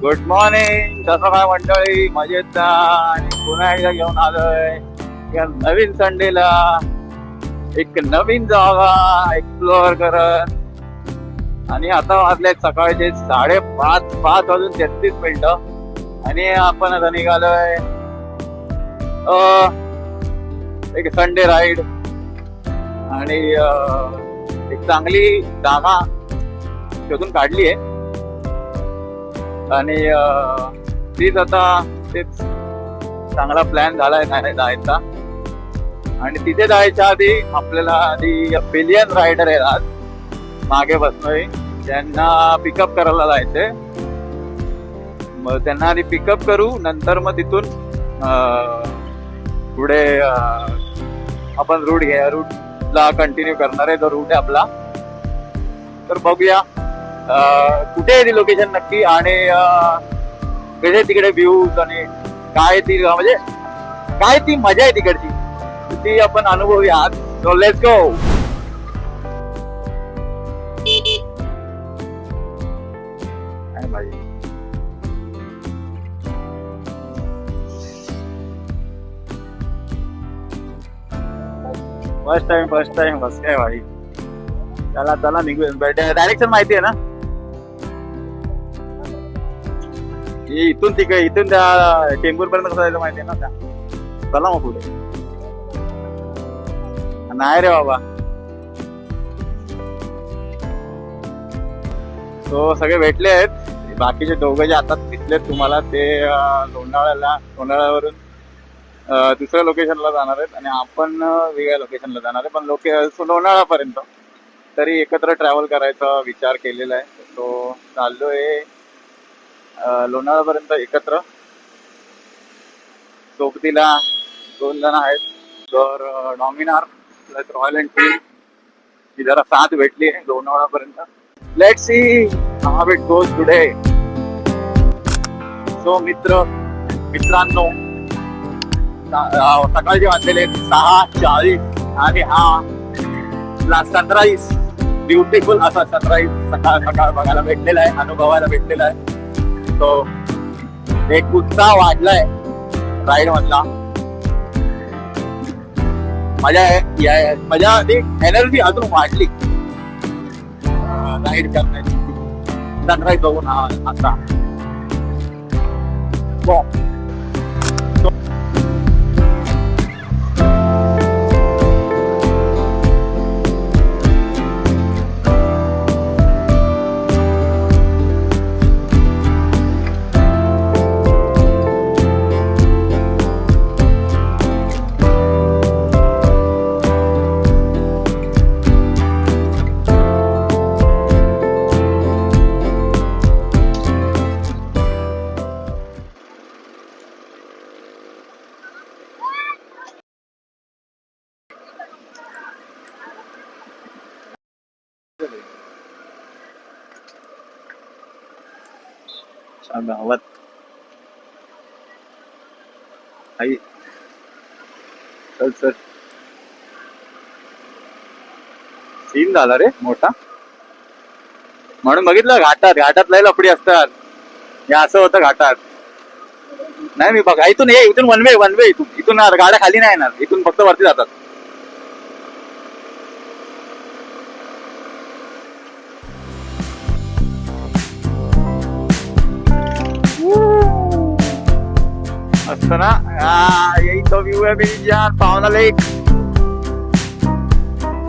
Good morning. कसं काय मंडळी, मजेत? आणि पुन्हा एकदा घेऊन आलोय या नवीन संडेला एक नवीन जागा एक्सप्लोअर करत. आणि आता वाजले सकाळचे 5:30 वाजून 33 आणि आपण आता निघालोय एक संडे राईड. आणि एक चांगली जागा शोधून काढली आहे आणि तीच आता तेच चांगला प्लॅन झालाय जायचा. आणि तिथे जायच्या आधी आपल्याला आधी बिलियन रायडर आहे आज मागे बसलोय, त्यांना पिकअप करायला जायचंय. मग त्यांना आधी पिकअप करू, नंतर मग तिथून पुढे आपण रूटला कंटिन्यू करणार आहे. जो रूट आहे आपला, तर बघूया कुठे आहे ती लोकेशन नक्की आणि कसे तिकडे व्ह्यूज आणि काय ती म्हणजे काय ती मजा आहे तिकडची ती आपण अनुभवूया आज. So let's go. First time बस काय भाई. चला चला निघूया. डायरेक्शन माहिती आहे ना? इथून तिकडे इथून त्या टेंबूर पर्यंत कसं जायचं माहिती आहे ना? त्या चला मग पुढे. नाही रे बाबा. तो सगळे भेटले आहेत. बाकीचे दोघे जे आता दिसलेत तुम्हाला ते लोणावळ्यावरून दुसऱ्या लोकेशनला जाणार आहेत आणि आपण वेगळ्या लोकेशनला जाणार आहे. पण लोणावळ्यापर्यंत तरी एकत्र ट्रॅव्हल करायचा विचार केलेला आहे. तो चाललोय लोणावळ्यापर्यंत एकत्र. सोबतीला 2 जण आहेत. तर डॉमिनार प्लस रॉयल एनफील्ड ही जरा साथ भेटली आहे लोणावळ्यापर्यंत. Let's see how it goes today. So मित्रांनो, सकाळचे वाजलेले 6:40 आणि हा सनराईज, ब्युटिफुल असा सनराईज सकाळ बघायला भेटलेला आहे, अनुभवायला भेटलेला आहे. तो एक उत्साह वाढलाय राईड मधला. मजा एनर्जी अजून वाढली राईड करण्याची सनराईज बघून. आता गावात आई चल सीन झाला रे मोठा. म्हणून बघितलं घाटात लय लफडी असतात. हे असं होतं घाटात. नाही मी बघा इथून वन वे इथून गाड्या खाली नाही येणार. इथून फक्त वरती जातात. असतं ना. यही तो व्यू है मेरी जान. पावना लेक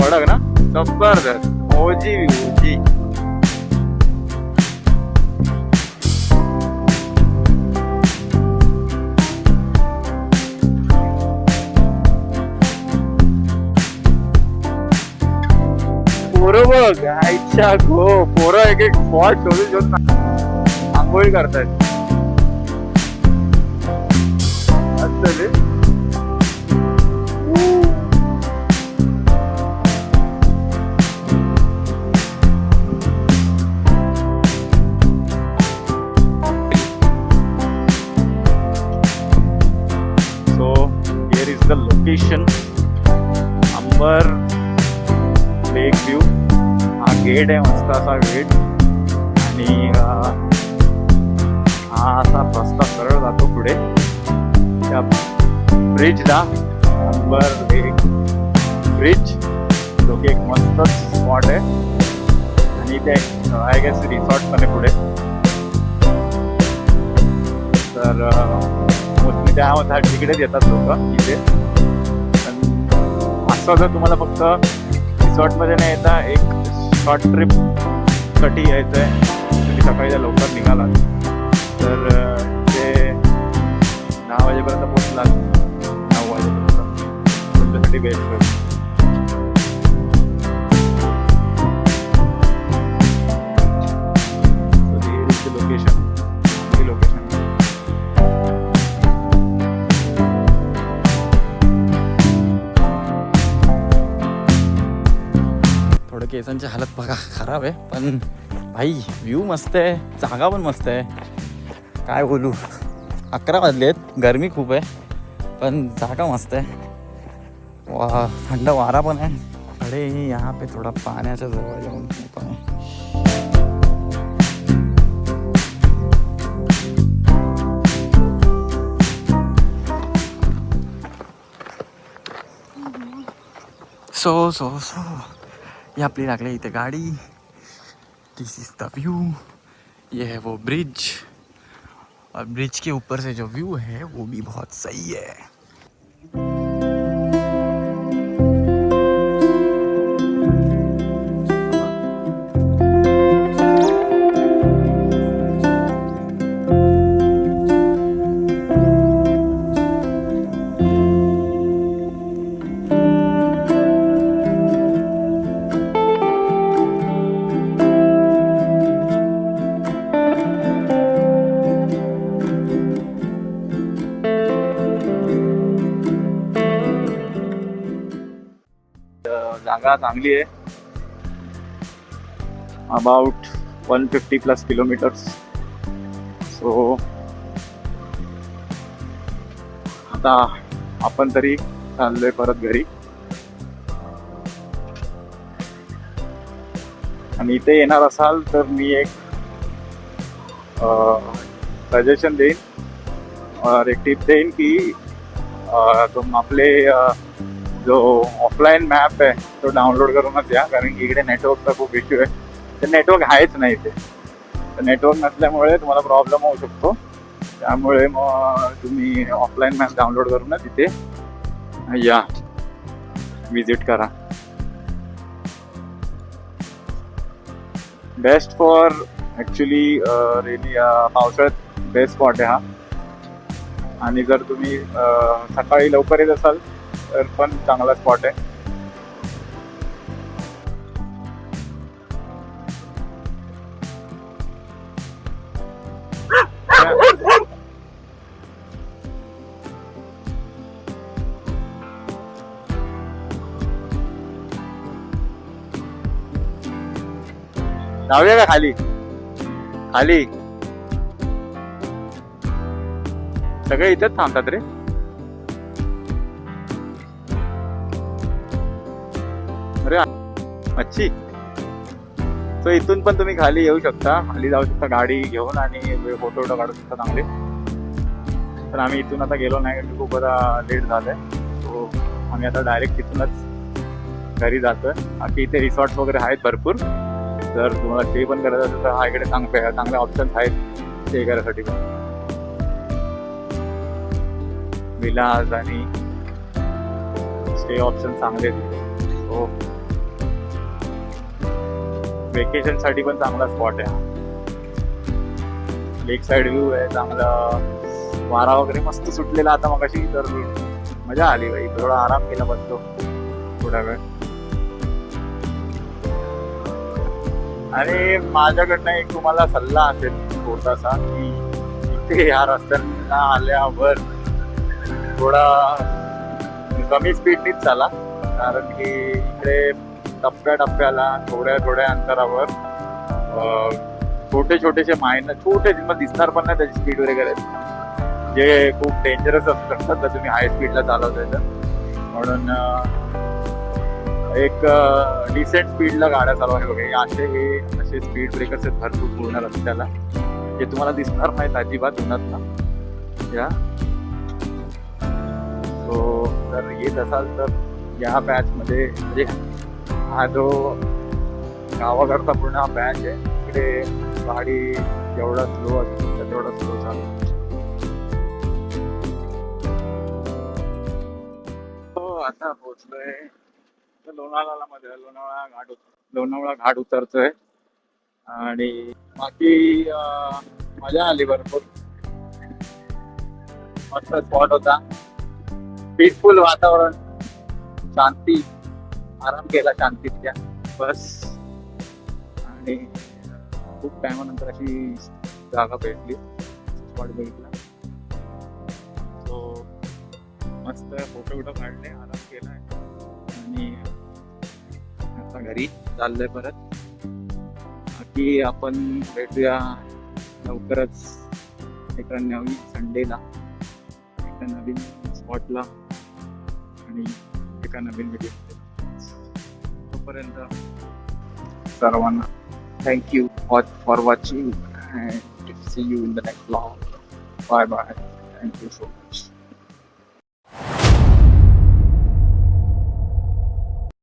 पडक ना, जबरदस्त ओजी व्यू. पोरं बघ आईच्या गो. पोरं एक स्पॉट शोधून आंघोळी करतायत. So here is the location. Ambar lake view. हा गेट आहे, मस्त असा गेट. आणि हा असा रस्ता सरळ जातो पुढे त्या ब्रिजला. नंबर 1 ब्रिज, जो की एक मस्त स्पॉट आहे. आणि ते आय गेस रिसॉर्ट पण आहे पुढे. तर मोस्टली त्या तिकडेच येतात लोक इथे. पण असं जर तुम्हाला फक्त रिसॉर्टमध्ये नाही येता एक शॉर्ट ट्रिपसाठी यायचं आहे, तुम्ही सकाळी जर लवकर निघालात तर ते 10 वाजेपर्यंत पोहोचलात, 9 वाजेपर्यंत तुमच्यासाठी बेस्ट होईल. थोडं केसांची हालत बघा खराब आहे, पण भाई व्ह्यू मस्त आहे, जागा पण मस्त आहे. काय बोलू, 11 वाजले आहेत, गरमी खूप आहे पण जागा मस्त आहे. वा थंड वारा पण आहे. अरे यहाँ पे थोडा पाण्याच्या जवळ जाऊन पण आहे. सो ये अपनी लागले इथे गाड़ी. दिस इज द व्यू. ये है वो ब्रिज, और ब्रिज के ऊपर से जो व्यू है वो भी बहुत सही है. जागा चांगली आहे. About 150+ kilometres. सो आता आपण तरी चाललोय परत घरी. आणि इथे येणार असाल तर मी एक सजेशन देईन और एक टिप देईन की तुम आपले जो ऑफलाईन मॅप आहे तो डाउनलोड करूनच या, कारण की इकडे नेटवर्कचा खूप इश्यू आहे. तर नेटवर्क आहेच नाही इथे. तर नेटवर्क नसल्यामुळे तुम्हाला प्रॉब्लेम होऊ शकतो. त्यामुळे मग तुम्ही ऑफलाईन मॅप डाउनलोड करूनच इथे या, विजिट करा. बेस्ट फॉर ॲक्च्युली रेनी पावसाळ्यात बेस्ट स्पॉट आहे हा. आणि जर तुम्ही सकाळी लवकर येत असाल तर पण चांगला स्पॉट आहे. जाऊया का खाली? खाली सगळे इथेच थांबतात रे. अरे मच्छी. सो इथून पण तुम्ही खाली येऊ शकता, खाली जाऊ शकता गाडी घेऊन आणि फोटो काढू शकता चांगले. पण आम्ही इथून आता गेलो नाही, कारण खूप आता लेट झालंय. सो आम्ही आता डायरेक्ट तिथूनच घरी जातोय. बाकी इथे रिसॉर्ट्स वगैरे आहेत भरपूर. जर तुम्हाला स्टे पण करायचं असेल तर हा इकडे चांगले ऑप्शन्स आहेत स्टे करायसाठी पण. विलाज आणि स्टे ऑप्शन चांगले आहेत. सो वेकेशन साठी पण चांगला स्पॉट आहे. लेक साइड व्ह्यू आहे चांगला, वारा वगैरे मस्त सुटलेला आता मगाशी, तर मजा आली बाई. थोडा आराम केला बसतो थोडा वेळ. आणि माझ्याकडनं एक तुम्हाला सल्ला असेल छोटासा, की इथे या रस्त्यांना आल्यावर थोडा कमी स्पीडनीच चाला, कारण की इकडे टप्प्याला थोड्या अंतरावर छोटेसे छोटे मग दिसणार पण नाही त्याची स्पीड वगैरे, जे खूप डेंजरस असू शकतात जर तुम्ही हाय स्पीडला चालवताय तर. म्हणून एक डिसेंट स्पीडला गाड्या चालवायला वगैरे असे स्पीड ब्रेकर्स आहेत भरपूर पूर्ण रस्त्याला. हे तुम्हाला दिसणार नाहीत अजिबात उन्हात ना या. सो जर येत असाल तर या बॅचमध्ये म्हणजे हा जो गावाकडचा पूर्ण हा बॅच आहे, इकडे गाडी जेवढा स्लो असतो तेवढा स्लो चालू. तो आता पोहोचलोय तर लोणावळा घाट उतरतोय आणि बाकी मजा आली भरपूर. मस्त स्पॉट होता, पीसफुल वातावरण, शांती, आराम केला शांतीच्या बस. आणि खूप टायमानंतर अशी जागा भेटली, स्पॉट बघितला. सो मस्त फोटो काढले, आराम केलाय आणि आता घरी चाललोय परत. बाकी आपण भेटूया लवकरच एका नवीन संडेला, एका नवीन स्पॉटला आणि एका नवीन व्हिडिओ. तोपर्यंत सर्वांना thank you for watching and see you in the next vlog. Bye bye. Thank you so much.